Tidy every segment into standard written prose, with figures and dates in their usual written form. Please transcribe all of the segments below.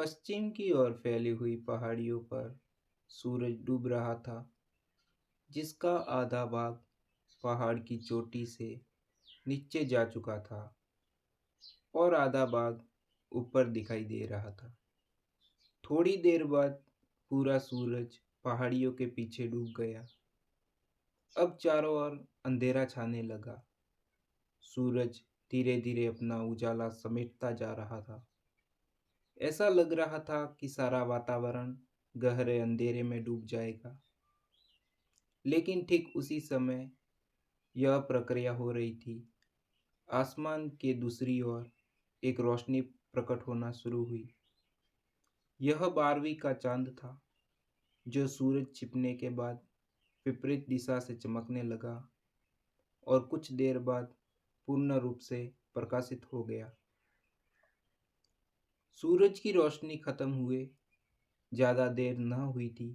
पश्चिम की ओर फैली हुई पहाड़ियों पर सूरज डूब रहा था, जिसका आधा भाग पहाड़ की चोटी से नीचे जा चुका था और आधा भाग ऊपर दिखाई दे रहा था। थोड़ी देर बाद पूरा सूरज पहाड़ियों के पीछे डूब गया। अब चारों ओर अंधेरा छाने लगा। सूरज धीरे धीरे अपना उजाला समेटता जा रहा था। ऐसा लग रहा था कि सारा वातावरण गहरे अंधेरे में डूब जाएगा। लेकिन ठीक उसी समय यह प्रक्रिया हो रही थी। आसमान के दूसरी ओर एक रोशनी प्रकट होना शुरू हुई। यह 12वीं का चांद था, जो सूरज छिपने के बाद विपरीत दिशा से चमकने लगा और कुछ देर बाद पूर्ण रूप से प्रकाशित हो गया। सूरज की रोशनी खत्म हुए ज़्यादा देर न हुई थी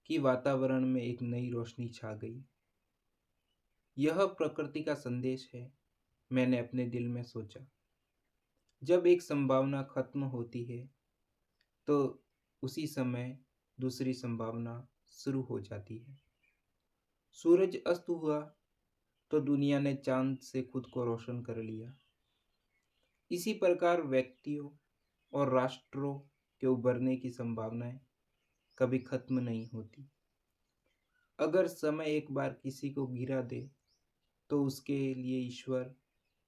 कि वातावरण में एक नई रोशनी छा गई। यह प्रकृति का संदेश है, मैंने अपने दिल में सोचा। जब एक संभावना खत्म होती है तो उसी समय दूसरी संभावना शुरू हो जाती है। सूरज अस्त हुआ तो दुनिया ने चांद से खुद को रोशन कर लिया। इसी प्रकार व्यक्तियों और राष्ट्रों के उभरने की संभावनाएं कभी खत्म नहीं होती। अगर समय एक बार किसी को गिरा दे तो उसके लिए ईश्वर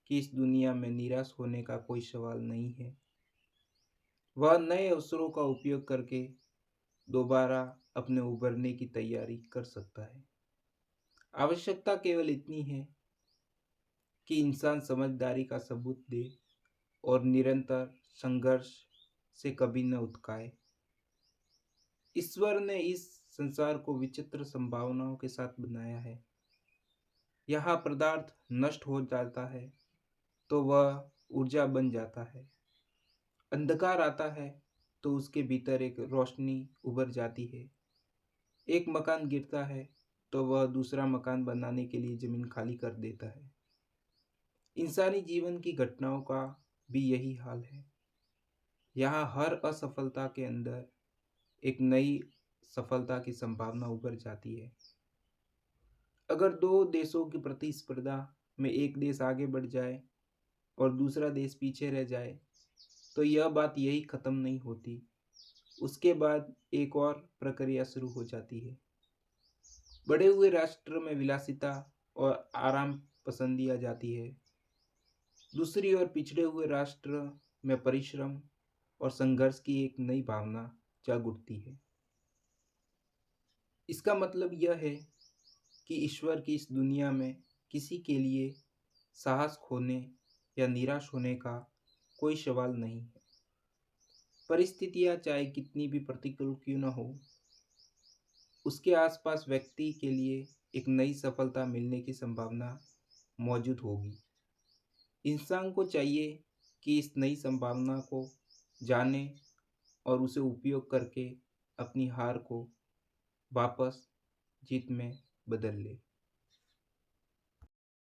की इस दुनिया में निराश होने का कोई सवाल नहीं है। वह नए अवसरों का उपयोग करके दोबारा अपने उभरने की तैयारी कर सकता है। आवश्यकता केवल इतनी है कि इंसान समझदारी का सबूत दे और निरंतर संघर्ष से कभी न उतकाए। ईश्वर ने इस संसार को विचित्र संभावनाओं के साथ बनाया है। यहाँ पदार्थ नष्ट हो जाता है तो वह ऊर्जा बन जाता है। अंधकार आता है तो उसके भीतर एक रोशनी उभर जाती है। एक मकान गिरता है तो वह दूसरा मकान बनाने के लिए जमीन खाली कर देता है। इंसानी जीवन की घटनाओं का भी यही हाल है। यहाँ हर असफलता के अंदर एक नई सफलता की संभावना उभर जाती है। अगर दो देशों की प्रतिस्पर्धा में एक देश आगे बढ़ जाए और दूसरा देश पीछे रह जाए तो यह बात यही खत्म नहीं होती। उसके बाद एक और प्रक्रिया शुरू हो जाती है। बड़े हुए राष्ट्र में विलासिता और आराम पसंदी आ जाती है। दूसरी ओर पिछड़े हुए राष्ट्र में परिश्रम और संघर्ष की एक नई भावना जाग उठती है। इसका मतलब यह है कि ईश्वर की इस दुनिया में किसी के लिए साहस खोने या निराश होने का कोई सवाल नहीं है। परिस्थितियां चाहे कितनी भी प्रतिकूल क्यों न हो, उसके आसपास व्यक्ति के लिए एक नई सफलता मिलने की संभावना मौजूद होगी। इंसान को चाहिए कि इस नई संभावना को जाने और उसे उपयोग करके अपनी हार को वापस जीत में बदल ले।